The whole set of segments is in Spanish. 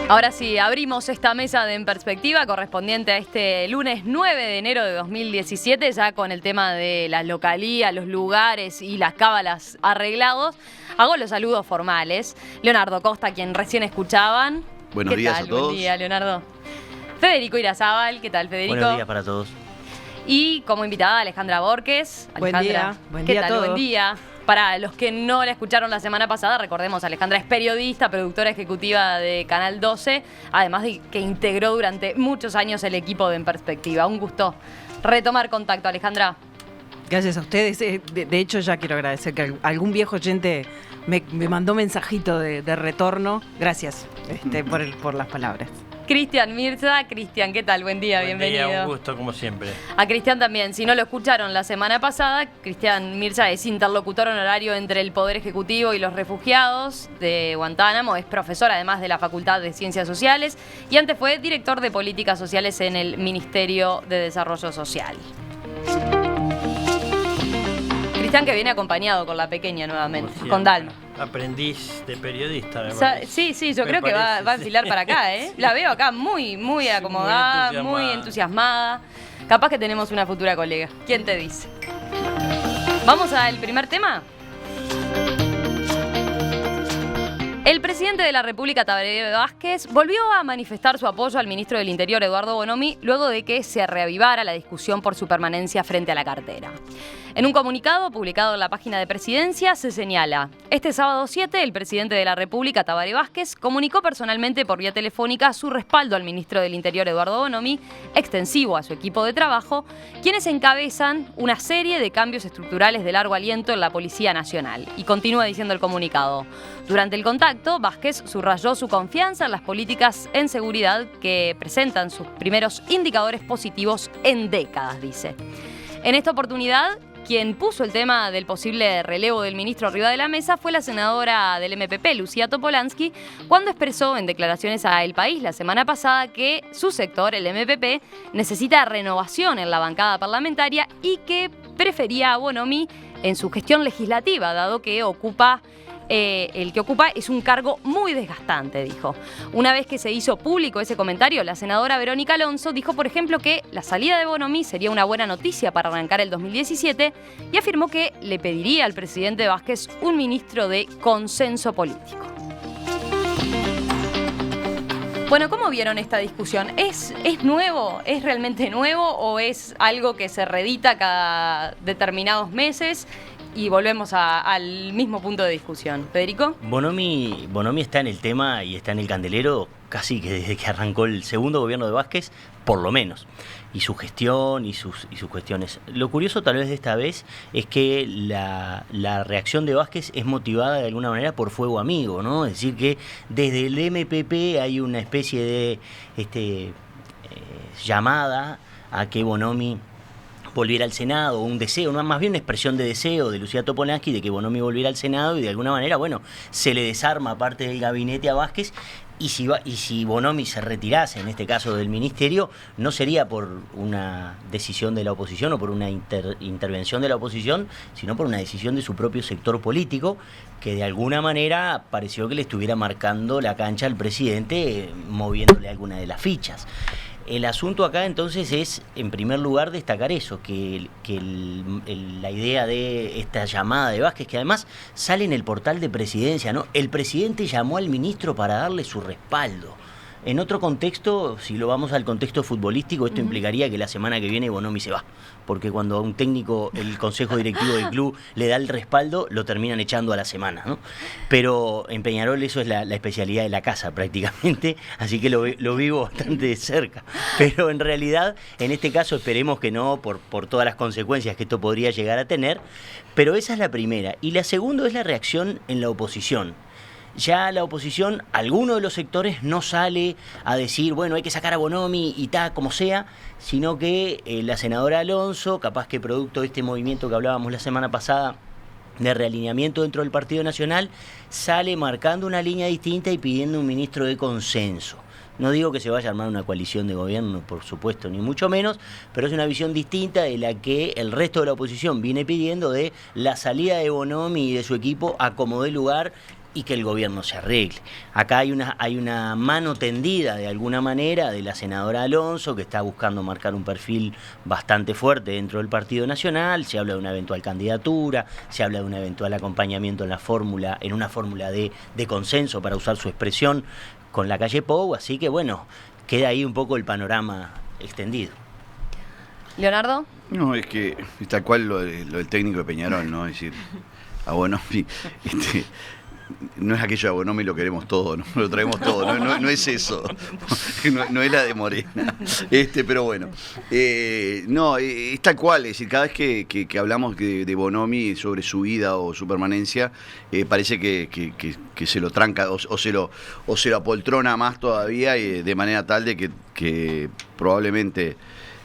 Ahora sí, abrimos esta mesa de En Perspectiva correspondiente a este lunes 9 de enero de 2017, ya con el tema de las localías, los lugares y las cábalas arreglados. Hago los saludos formales. Leonardo Costa, quien recién escuchaban. Buenos días a todos. Buen día, Leonardo. Federico Irazábal, ¿qué tal, Federico? Buenos días para todos. Y como invitada Alejandra Borges. Buen Alejandra, día, buen ¿qué día tal? a todos. Buen día. Para los que no la escucharon la semana pasada, recordemos, Alejandra es periodista, productora ejecutiva de Canal 12, además de que integró durante muchos años el equipo de En Perspectiva. Un gusto retomar contacto, Alejandra. Gracias a ustedes. De hecho, ya quiero agradecer que algún viejo oyente me mandó mensajito de retorno. Gracias por las palabras. Cristian Mirza. Cristian, ¿qué tal? Buen día, Buen bienvenido. día, un gusto como siempre. A Cristian también, si no lo escucharon la semana pasada, Cristian Mirza es interlocutor honorario entre el Poder Ejecutivo y los refugiados de Guantánamo, es profesor además de la Facultad de Ciencias Sociales y antes fue director de Políticas Sociales en el Ministerio de Desarrollo Social. Cristian que viene acompañado con la pequeña nuevamente, con Dalma. Aprendiz de periodista, me Sí, yo creo que va a enfilar para acá, ¿eh? La veo acá muy acomodada, muy entusiasmada. Capaz que tenemos una futura colega. ¿Quién te dice? ¿Vamos al primer tema? El presidente de la República, Tabaré Vázquez, volvió a manifestar su apoyo al ministro del Interior, Eduardo Bonomi, luego de que se reavivara la discusión por su permanencia frente a la cartera. En un comunicado publicado en la página de Presidencia se señala: este sábado 7, el presidente de la República, Tabaré Vázquez, comunicó personalmente por vía telefónica su respaldo al ministro del Interior, Eduardo Bonomi, extensivo a su equipo de trabajo, quienes encabezan una serie de cambios estructurales de largo aliento en la Policía Nacional. Y continúa diciendo el comunicado: durante el contacto, Vázquez subrayó su confianza en las políticas en seguridad que presentan sus primeros indicadores positivos en décadas, dice. En esta oportunidad, quien puso el tema del posible relevo del ministro arriba de la mesa fue la senadora del MPP, Lucía Topolansky, cuando expresó en declaraciones a El País la semana pasada que su sector, el MPP, necesita renovación en la bancada parlamentaria y que prefería a Bonomi en su gestión legislativa, dado que el que ocupa es un cargo muy desgastante, dijo. Una vez que se hizo público ese comentario, la senadora Verónica Alonso dijo, por ejemplo, que la salida de Bonomi sería una buena noticia para arrancar el 2017 y afirmó que le pediría al presidente Vázquez un ministro de consenso político. Bueno, ¿cómo vieron esta discusión? ¿Es nuevo? ¿Es realmente nuevo o es algo que se reedita cada determinados meses? Y volvemos al mismo punto de discusión. ¿Federico? Bonomi está en el tema y está en el candelero casi que desde que arrancó el segundo gobierno de Vázquez, por lo menos. Y su gestión y sus cuestiones. Lo curioso tal vez de esta vez es que la reacción de Vázquez es motivada de alguna manera por fuego amigo, ¿no? Es decir que desde el MPP hay una especie de llamada a que Bonomi volviera al Senado, un deseo, más bien una expresión de deseo de Lucía Topolansky de que Bonomi volviera al Senado y de alguna manera, se le desarma parte del gabinete a Vázquez y si Bonomi se retirase, en este caso del ministerio, no sería por una decisión de la oposición o por una intervención de la oposición, sino por una decisión de su propio sector político, que de alguna manera pareció que le estuviera marcando la cancha al presidente, moviéndole alguna de las fichas. El asunto acá entonces es, en primer lugar, destacar eso, que la idea de esta llamada de Vázquez, que además sale en el portal de Presidencia, ¿no? El presidente llamó al ministro para darle su respaldo. En otro contexto, si lo vamos al contexto futbolístico, esto implicaría que la semana que viene Bonomi se va, porque cuando a un técnico, el consejo directivo del club le da el respaldo, lo terminan echando a la semana, ¿no? Pero en Peñarol eso es la especialidad de la casa prácticamente, así que lo vivo bastante de cerca. Pero en realidad, en este caso esperemos que no, por todas las consecuencias que esto podría llegar a tener, pero esa es la primera. Y la segunda es la reacción en la oposición. Ya la oposición, alguno de los sectores no sale a decir, hay que sacar a Bonomi y tal, como sea, sino que la senadora Alonso, capaz que producto de este movimiento que hablábamos la semana pasada, de realineamiento dentro del Partido Nacional, sale marcando una línea distinta y pidiendo un ministro de consenso. No digo que se vaya a armar una coalición de gobierno, por supuesto, ni mucho menos, pero es una visión distinta de la que el resto de la oposición viene pidiendo de la salida de Bonomi y de su equipo a como dé lugar y que el gobierno se arregle. Acá hay una mano tendida de alguna manera de la senadora Alonso, que está buscando marcar un perfil bastante fuerte dentro del Partido Nacional. Se habla de una eventual candidatura, se habla de un eventual acompañamiento en una fórmula de consenso, para usar su expresión, con la calle Pou, así que bueno, queda ahí un poco el panorama extendido. ¿Leonardo? No, es que tal cual lo del técnico de Peñarol, ¿no? Es decir, a Bonomi, no es aquello de Bonomi lo queremos todo, ¿no? Lo traemos todo, no es eso, no es la de Morena, pero bueno, no, es tal cual, es decir, cada vez que hablamos de Bonomi sobre su vida o su permanencia, parece que se lo tranca o se lo apoltrona más todavía, de manera tal de que probablemente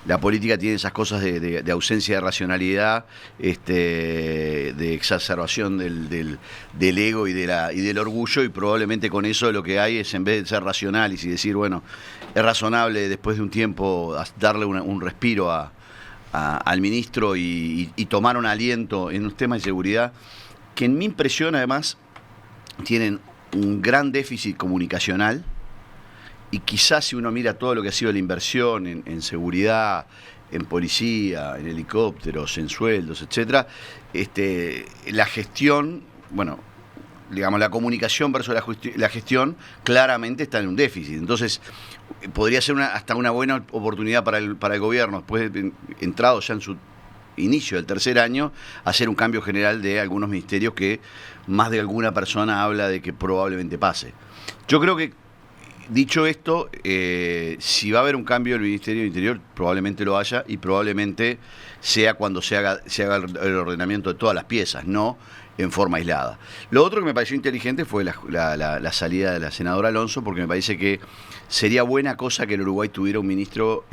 la política tiene esas cosas de ausencia de racionalidad, de exacerbación del ego y del orgullo, y probablemente con eso lo que hay es, en vez de ser racionales y decir, bueno, es razonable después de un tiempo darle un respiro al ministro y tomar un aliento en un tema de seguridad, que en mi impresión además tienen un gran déficit comunicacional. Y quizás si uno mira todo lo que ha sido la inversión en seguridad, en policía, en helicópteros, en sueldos, etcétera, la gestión, bueno, digamos, la comunicación versus la gestión claramente está en un déficit. Entonces, podría ser hasta una buena oportunidad para el gobierno, después de entrado ya en su inicio del tercer año, hacer un cambio general de algunos ministerios que más de alguna persona habla de que probablemente pase. Yo creo que, dicho esto, si va a haber un cambio en el Ministerio del Interior, probablemente lo haya, y probablemente sea cuando se haga el ordenamiento de todas las piezas, no en forma aislada. Lo otro que me pareció inteligente fue la salida de la senadora Alonso, porque me parece que sería buena cosa que el Uruguay tuviera un ministro,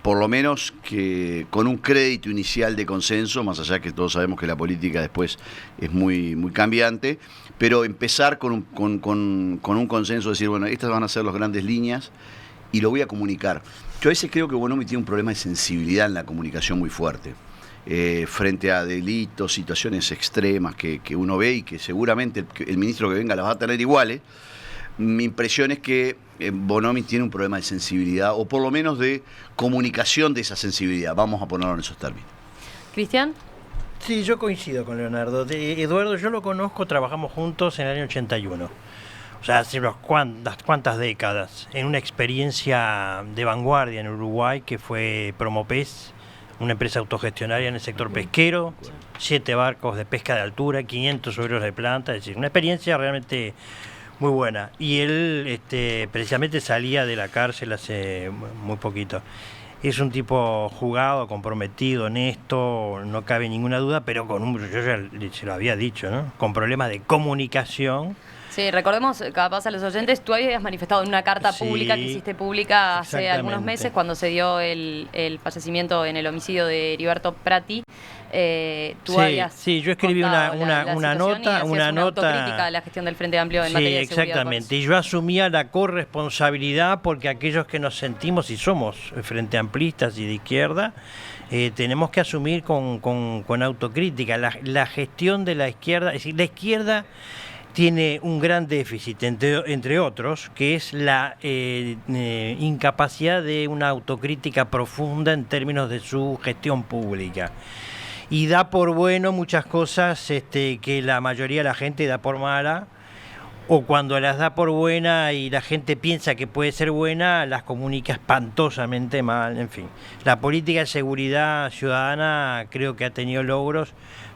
por lo menos que con un crédito inicial de consenso, más allá que todos sabemos que la política después es muy, muy cambiante, pero empezar con un consenso, decir, bueno, estas van a ser las grandes líneas y lo voy a comunicar. Yo a veces creo que Bonomi tiene un problema de sensibilidad en la comunicación muy fuerte, frente a delitos, situaciones extremas que uno ve y que seguramente el ministro que venga las va a tener iguales. Mi impresión es que Bonomi tiene un problema de sensibilidad, o por lo menos de comunicación de esa sensibilidad. Vamos a ponerlo en esos términos. ¿Cristian? Sí, yo coincido con Leonardo. Eduardo, yo lo conozco, trabajamos juntos en el año 81. O sea, hace unas cuantas décadas, en una experiencia de vanguardia en Uruguay que fue Promopes, una empresa autogestionaria en el sector pesquero, 7 barcos de pesca de altura, 500 obreros de planta, es decir, una experiencia realmente muy buena. Y él precisamente salía de la cárcel hace muy poquito. Es un tipo jugado, comprometido, honesto, no cabe ninguna duda, pero yo ya se lo había dicho, ¿no? Con problemas de comunicación. Sí, recordemos, capaz a los oyentes, tú habías manifestado en una carta pública que hiciste pública hace algunos meses, cuando se dio el fallecimiento en el homicidio de Heriberto Prati. Sí, yo escribí una nota, una autocrítica de la gestión del Frente Amplio en materia de seguridad. Exactamente, y yo asumía la corresponsabilidad, porque aquellos que nos sentimos y somos frente amplistas y de izquierda, tenemos que asumir con autocrítica la gestión de la izquierda. Es decir, la izquierda tiene un gran déficit, entre otros, que es la incapacidad de una autocrítica profunda en términos de su gestión pública. Y da por bueno muchas cosas que la mayoría de la gente da por mala, o cuando las da por buena y la gente piensa que puede ser buena, las comunica espantosamente mal. En fin, la política de seguridad ciudadana creo que ha tenido logros,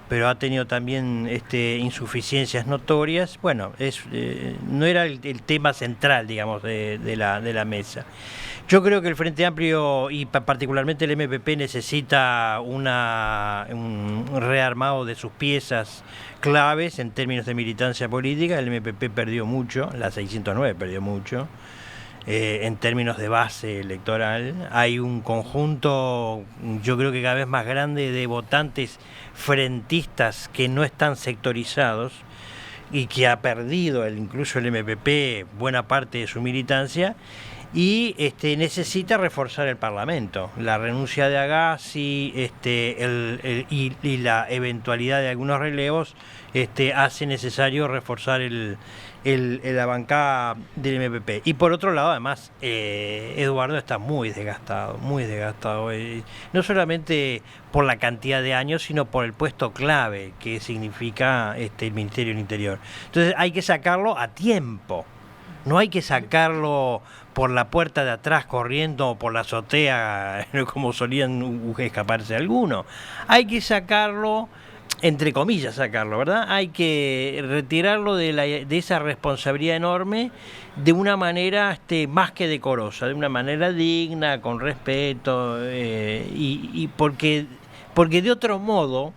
pero ha tenido también insuficiencias notorias. Bueno, no era el tema central, digamos, de la mesa. Yo creo que el Frente Amplio y particularmente el MPP necesita un rearmado de sus piezas claves en términos de militancia política. El MPP perdió mucho, la 609 perdió mucho. En términos de base electoral, hay un conjunto, yo creo que cada vez más grande, de votantes frentistas que no están sectorizados y que ha perdido incluso el MPP buena parte de su militancia, y necesita reforzar el Parlamento. La renuncia de Agassi y la eventualidad de algunos relevos hace necesario reforzar la bancada del MPP. Y por otro lado, además, Eduardo está muy desgastado, no solamente por la cantidad de años, sino por el puesto clave que significa el Ministerio del Interior. Entonces hay que sacarlo a tiempo. No hay que sacarlo por la puerta de atrás corriendo o por la azotea como solían escaparse algunos. Hay que sacarlo, entre comillas sacarlo, ¿verdad? Hay que retirarlo de esa responsabilidad enorme de una manera más que decorosa, de una manera digna, con respeto, y porque de otro modo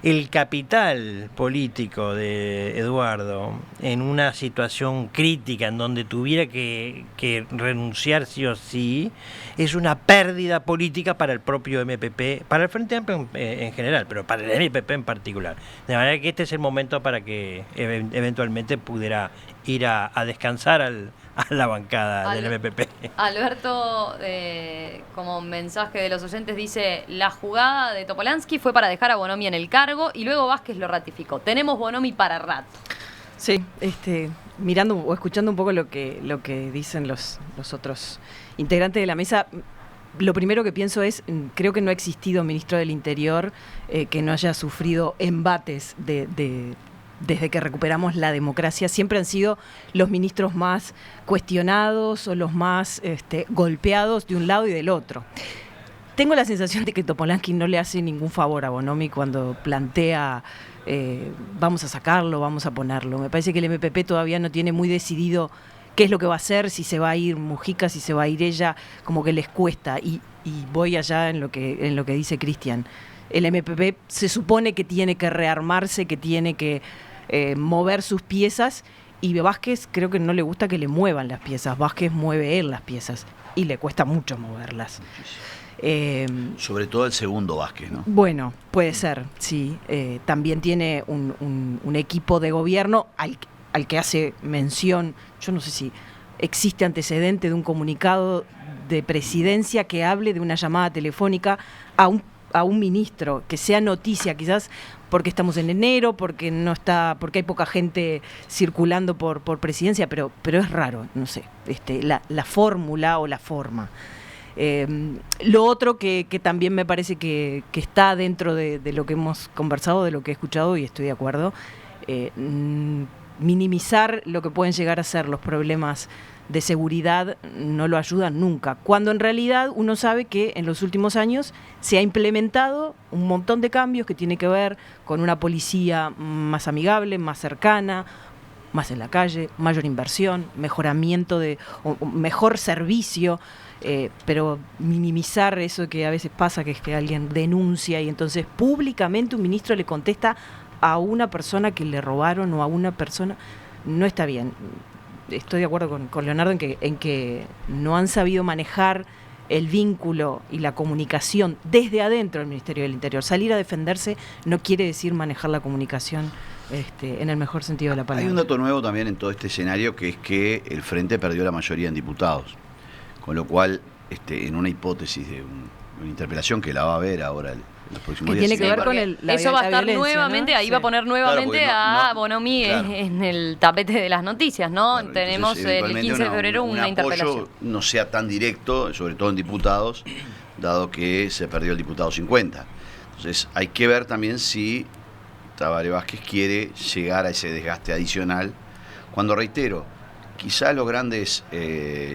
el capital político de Eduardo, en una situación crítica en donde tuviera que renunciar sí o sí, es una pérdida política para el propio MPP, para el Frente Amplio en general, pero para el MPP en particular. De manera que este es el momento para que eventualmente pudiera ir a descansar a la bancada del MPP. Alberto, como mensaje de los oyentes, dice: la jugada de Topolansky fue para dejar a Bonomi en el cargo y luego Vázquez lo ratificó. Tenemos Bonomi para rato. Sí, mirando o escuchando un poco lo que dicen los otros integrantes de la mesa, lo primero que pienso es, creo que no ha existido ministro del Interior que no haya sufrido embates desde que recuperamos la democracia. Siempre han sido los ministros más cuestionados o los más golpeados de un lado y del otro. Tengo la sensación de que Topolansky no le hace ningún favor a Bonomi cuando plantea vamos a sacarlo, vamos a ponerlo. Me parece que el MPP todavía no tiene muy decidido qué es lo que va a hacer, si se va a ir Mujica, si se va a ir ella, como que les cuesta. Y voy allá en lo que dice Cristian. El MPP se supone que tiene que rearmarse, que tiene que mover sus piezas, y Vázquez creo que no le gusta que le muevan las piezas. Vázquez mueve él las piezas y le cuesta mucho moverlas. Sobre todo el segundo Vázquez, ¿no? Bueno, puede ser, sí. También tiene un equipo de gobierno al que hace mención. Yo no sé si existe antecedente de un comunicado de presidencia que hable de una llamada telefónica a un ministro, que sea noticia, quizás porque estamos en enero, porque hay poca gente circulando por presidencia, pero es raro, no sé, la fórmula o la forma. Lo otro que también me parece que está dentro de lo que hemos conversado, de lo que he escuchado, y estoy de acuerdo, minimizar lo que pueden llegar a ser los problemas de seguridad no lo ayudan nunca, cuando en realidad uno sabe que en los últimos años se ha implementado un montón de cambios que tiene que ver con una policía más amigable, más cercana, más en la calle, mayor inversión, mejoramiento mejor servicio, pero minimizar eso que a veces pasa, que es que alguien denuncia y entonces públicamente un ministro le contesta a una persona que le robaron o a una persona, no está bien. Estoy de acuerdo con Leonardo en que no han sabido manejar el vínculo y la comunicación desde adentro del Ministerio del Interior. Salir a defenderse no quiere decir manejar la comunicación en el mejor sentido de la palabra. Hay un dato nuevo también en todo este escenario, que es que el Frente perdió la mayoría en diputados, con lo cual en una hipótesis de una interpelación que la va a ver ahora los próximos días. Tiene que ver con eso va a estar violencia, nuevamente, ¿no? ahí va a poner nuevamente claro, a Bonomi claro. en el tapete de las noticias, ¿no? Claro, tenemos el 15 de febrero una interpelación. Apoyo no sea tan directo, sobre todo en diputados, dado que se perdió el diputado 50. Entonces hay que ver también si Tabaré Vázquez quiere llegar a ese desgaste adicional, cuando, reitero, quizás los grandes,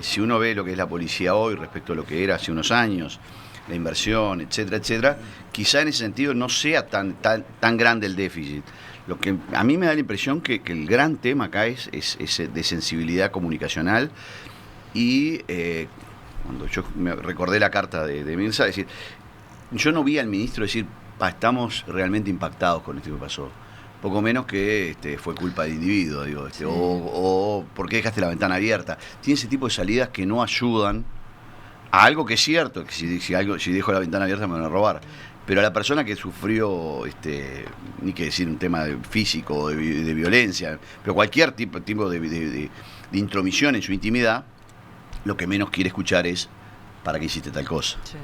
si uno ve lo que es la policía hoy respecto a lo que era hace unos años, la inversión, etcétera, etcétera, quizá en ese sentido no sea tan grande el déficit. Lo que a mí me da la impresión que el gran tema acá es de sensibilidad comunicacional, y cuando yo me recordé la carta de Mirza, decir, yo no vi al ministro decir, estamos realmente impactados con esto que pasó. Poco menos que fue culpa del individuo, digo, o ¿por qué dejaste la ventana abierta? Tiene ese tipo de salidas que no ayudan a algo que es cierto, que si dejo la ventana abierta me van a robar. Pero a la persona que sufrió, ni que decir un tema físico o de violencia, pero cualquier tipo de intromisión en su intimidad, lo que menos quiere escuchar es ¿para qué hiciste tal cosa? Sí.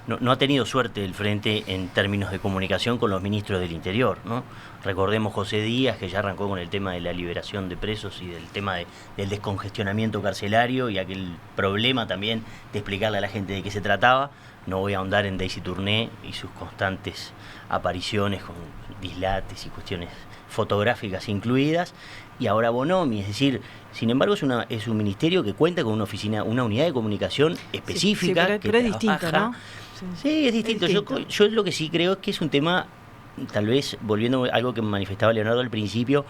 No ha tenido suerte el Frente en términos de comunicación con los ministros del Interior, ¿no? Recordemos José Díaz, que ya arrancó con el tema de la liberación de presos y del tema del descongestionamiento carcelario y aquel problema también de explicarle a la gente de qué se trataba. No voy a ahondar en Daisy Tourné y sus constantes apariciones con dislates y cuestiones fotográficas incluidas. Y ahora Bonomi, es decir, sin embargo es un ministerio que cuenta con una unidad de comunicación específica. Sí, pero es distinto, ¿no? Sí, es distinto. Yo lo que sí creo es que es un tema, tal vez volviendo a algo que manifestaba Leonardo al principio,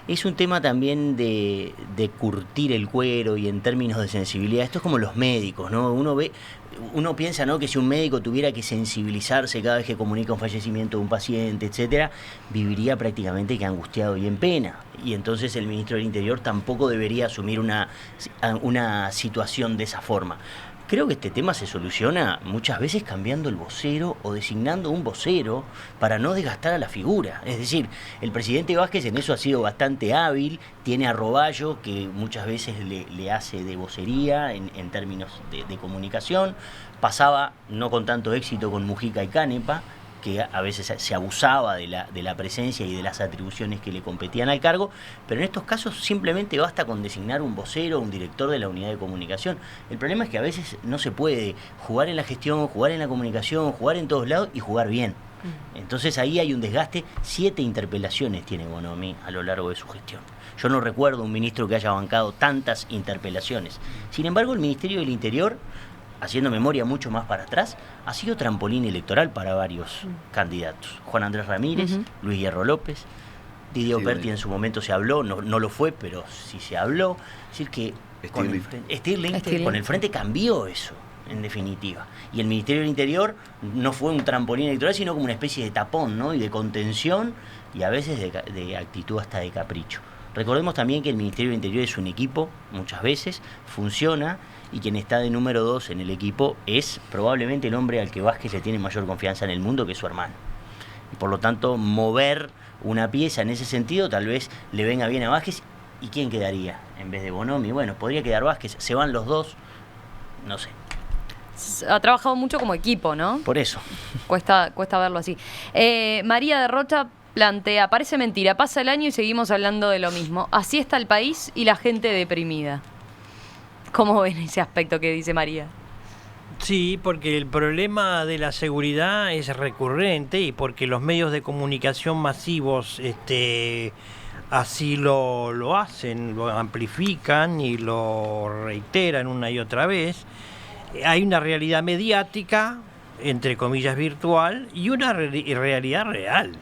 es un tema también de curtir el cuero y en términos de sensibilidad. Esto es como los médicos, ¿no? Uno piensa, ¿no?, que si un médico tuviera que sensibilizarse cada vez que comunica un fallecimiento de un paciente, etcétera, viviría prácticamente que angustiado y en pena. Y entonces el ministro del Interior tampoco debería asumir una situación de esa forma. Creo que este tema se soluciona muchas veces cambiando el vocero o designando un vocero para no desgastar a la figura. Es decir, el presidente Vázquez en eso ha sido bastante hábil, tiene a Roballo que muchas veces le hace de vocería en términos de comunicación. Pasaba, no con tanto éxito, con Mujica y Canepa, que a veces se abusaba de la presencia y de las atribuciones que le competían al cargo, pero en estos casos simplemente basta con designar un vocero o un director de la unidad de comunicación. El problema es que a veces no se puede jugar en la gestión, jugar en la comunicación, jugar en todos lados y jugar bien. Entonces ahí hay un desgaste. 7 interpelaciones tiene Bonomi a lo largo de su gestión. Yo no recuerdo un ministro que haya bancado tantas interpelaciones. Sin embargo, el Ministerio del Interior, haciendo memoria mucho más para atrás, ha sido trampolín electoral para varios candidatos. Juan Andrés Ramírez, Luis Hierro López, Didier Operti en su momento se habló, no lo fue, pero sí se habló. Es decir que Stirling con el Frente cambió eso, en definitiva. Y el Ministerio del Interior no fue un trampolín electoral, sino como una especie de tapón, ¿no?, y de contención, y a veces de actitud hasta de capricho. Recordemos también que el Ministerio del Interior es un equipo, muchas veces, funciona, y quien está de número 2 en el equipo es probablemente el hombre al que Vázquez le tiene mayor confianza en el mundo, que es su hermano. Y por lo tanto, mover una pieza en ese sentido tal vez le venga bien a Vázquez. ¿Y quién quedaría en vez de Bonomi? Bueno, podría quedar Vázquez. ¿Se van los dos? No sé. Ha trabajado mucho como equipo, ¿no? Por eso. Cuesta verlo así. María de Rocha plantea, parece mentira, pasa el año y seguimos hablando de lo mismo. Así está el país y la gente deprimida. ¿Cómo ven ese aspecto que dice María? Sí, porque el problema de la seguridad es recurrente y porque los medios de comunicación masivos así lo hacen, lo amplifican y lo reiteran una y otra vez. Hay una realidad mediática, entre comillas virtual, y una realidad real.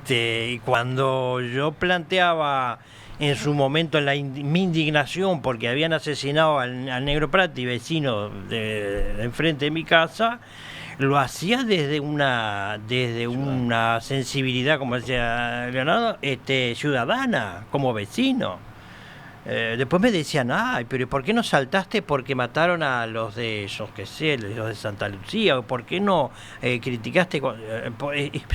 Y cuando yo planteaba en su momento mi indignación porque habían asesinado al negro Prati, vecino de enfrente de mi casa, lo hacía desde una sensibilidad, como decía Leonardo, ciudadana, como vecino. Después me decían, ay, pero ¿por qué no saltaste porque mataron a los de, yo qué sé, los de Santa Lucía? ¿O por qué no criticaste?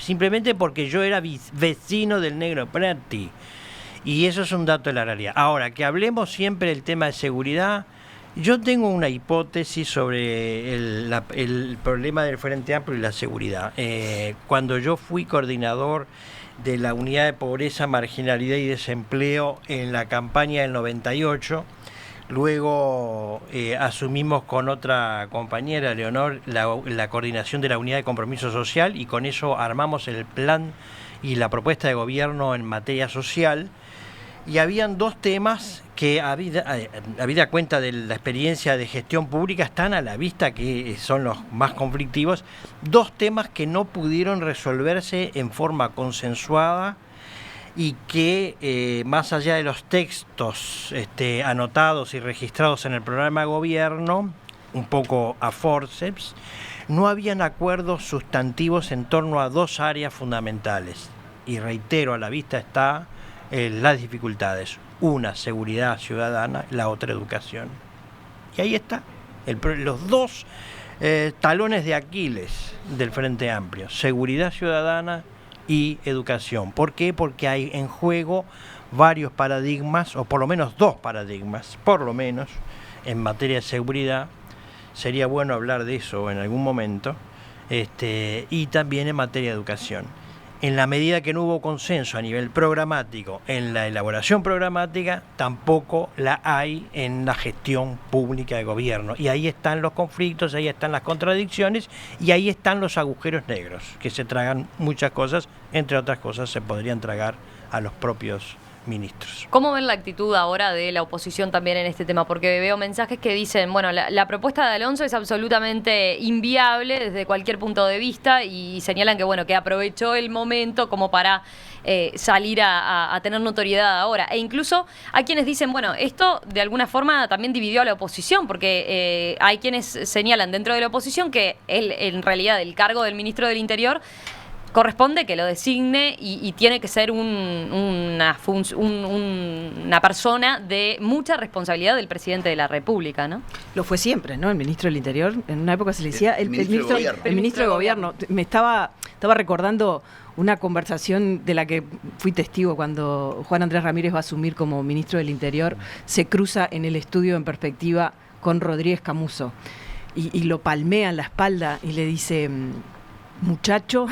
Simplemente porque yo era vecino del negro Prati. Y eso es un dato de la realidad. Ahora, que hablemos siempre del tema de seguridad, yo tengo una hipótesis sobre el problema del Frente Amplio y la seguridad. Cuando yo fui coordinador de la Unidad de Pobreza, Marginalidad y Desempleo en la campaña del 98, luego asumimos con otra compañera, Leonor, la coordinación de la Unidad de Compromiso Social, y con eso armamos el plan y la propuesta de gobierno en materia social. Y habían 2 temas que, habida cuenta de la experiencia de gestión pública, están a la vista que son los más conflictivos. 2 temas que no pudieron resolverse en forma consensuada y que, más allá de los textos anotados y registrados en el programa de gobierno, un poco a forceps, no habían acuerdos sustantivos en torno a 2 áreas fundamentales. Y reitero, a la vista está las dificultades. Una, seguridad ciudadana, la otra, educación. Y ahí está, los 2 talones de Aquiles del Frente Amplio: seguridad ciudadana y educación. ¿Por qué? Porque hay en juego varios paradigmas, o por lo menos 2 paradigmas, por lo menos, en materia de seguridad. Sería bueno hablar de eso en algún momento. Y también en materia de educación. En la medida que no hubo consenso a nivel programático en la elaboración programática, tampoco la hay en la gestión pública de gobierno. Y ahí están los conflictos, ahí están las contradicciones y ahí están los agujeros negros, que se tragan muchas cosas, entre otras cosas se podrían tragar a los propios ministros. ¿Cómo ven la actitud ahora de la oposición también en este tema? Porque veo mensajes que dicen, bueno, la propuesta de Alonso es absolutamente inviable desde cualquier punto de vista y señalan que, bueno, que aprovechó el momento como para salir a tener notoriedad ahora. E incluso hay quienes dicen, bueno, esto de alguna forma también dividió a la oposición, porque hay quienes señalan dentro de la oposición que en realidad el cargo del ministro del Interior corresponde que lo designe y tiene que ser una persona de mucha responsabilidad del presidente de la República, ¿no? Lo fue siempre, ¿no? El ministro del Interior, en una época se le decía el ministro de Gobierno. Me estaba recordando una conversación de la que fui testigo cuando Juan Andrés Ramírez va a asumir como ministro del Interior, se cruza en el estudio en perspectiva con Rodríguez Camuso y lo palmea en la espalda y le dice: muchacho,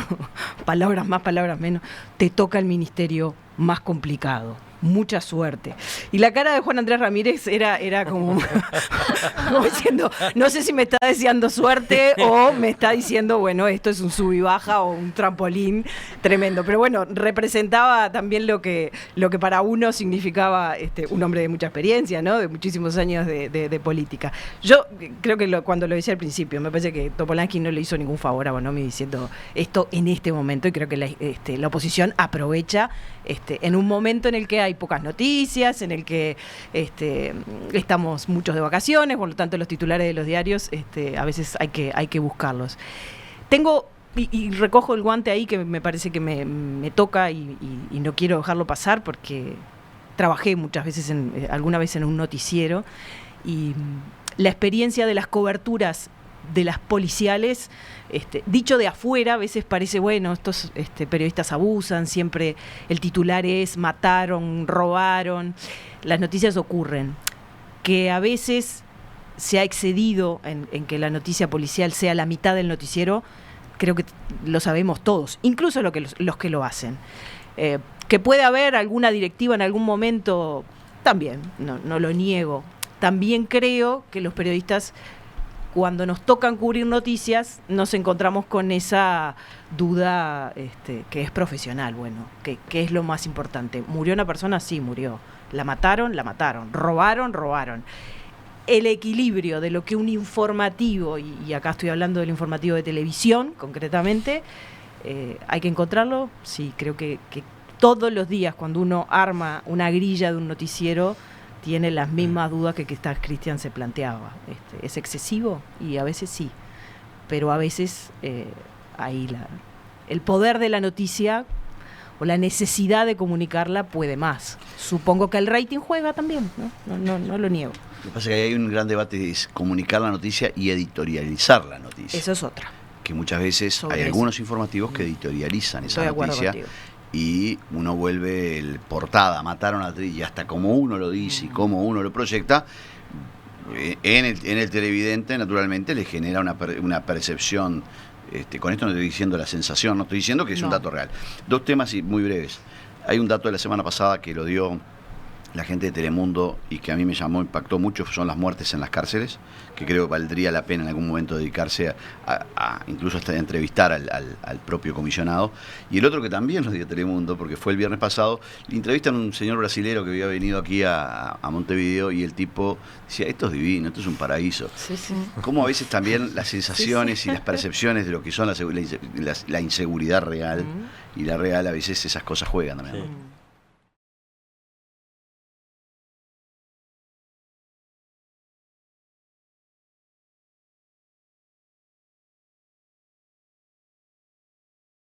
palabras más, palabras menos, te toca el ministerio más complicado. Mucha suerte. Y la cara de Juan Andrés Ramírez era como diciendo, no sé si me está deseando suerte o me está diciendo, bueno, esto es un sub y baja o un trampolín tremendo. Pero bueno, representaba también lo que para uno significaba un hombre de mucha experiencia, ¿no? De muchísimos años de política. Yo creo que cuando lo decía al principio, me parece que Topolansky no le hizo ningún favor a Bonomi diciendo esto en este momento, y creo que la oposición aprovecha en un momento en el que hay pocas noticias, en el que estamos muchos de vacaciones, por lo tanto los titulares de los diarios a veces hay que buscarlos. Tengo, y recojo el guante ahí que me parece que me toca y no quiero dejarlo pasar porque trabajé muchas veces, alguna vez en un noticiero, y la experiencia de las coberturas de las policiales, dicho de afuera, a veces parece, bueno, estos periodistas abusan, siempre el titular es mataron, robaron. Las noticias ocurren. Que a veces se ha excedido en que la noticia policial sea la mitad del noticiero, creo que lo sabemos todos, incluso los que lo hacen. Que puede haber alguna directiva en algún momento, también, no lo niego. También creo que los periodistas, cuando nos tocan cubrir noticias, nos encontramos con esa duda que es profesional, bueno, que es lo más importante. ¿Murió una persona? Sí, murió. ¿La mataron? La mataron. ¿Robaron? El equilibrio de lo que un informativo, y acá estoy hablando del informativo de televisión, concretamente, hay que encontrarlo. Sí, creo que todos los días, cuando uno arma una grilla de un noticiero, tiene las mismas dudas que Cristian se planteaba. ¿Es excesivo? Y a veces sí, pero a veces ahí el poder de la noticia o la necesidad de comunicarla puede más. Supongo que el rating juega también, no lo niego. Lo que pasa es que hay un gran debate, es comunicar la noticia y editorializar la noticia. Eso es otra. Que muchas veces hay algunos informativos que editorializan esa noticia. Y uno vuelve el portada, mataron a Tri, y hasta como uno lo dice y como uno lo proyecta, en el televidente naturalmente le genera una percepción. Con esto no estoy diciendo la sensación, no estoy diciendo que es un dato real. Dos temas muy breves. Hay un dato de la semana pasada que lo dio la gente de Telemundo y que a mí me impactó mucho, son las muertes en las cárceles, que creo que valdría la pena en algún momento dedicarse a incluso hasta entrevistar al propio comisionado. Y el otro que también lo dio Telemundo, porque fue el viernes pasado, le entrevistan a un señor brasilero que había venido aquí a Montevideo, y el tipo decía, esto es divino, esto es un paraíso. Sí. Cómo a veces también las sensaciones y las percepciones de lo que son la inseguridad real y la real, a veces esas cosas juegan también. Sí.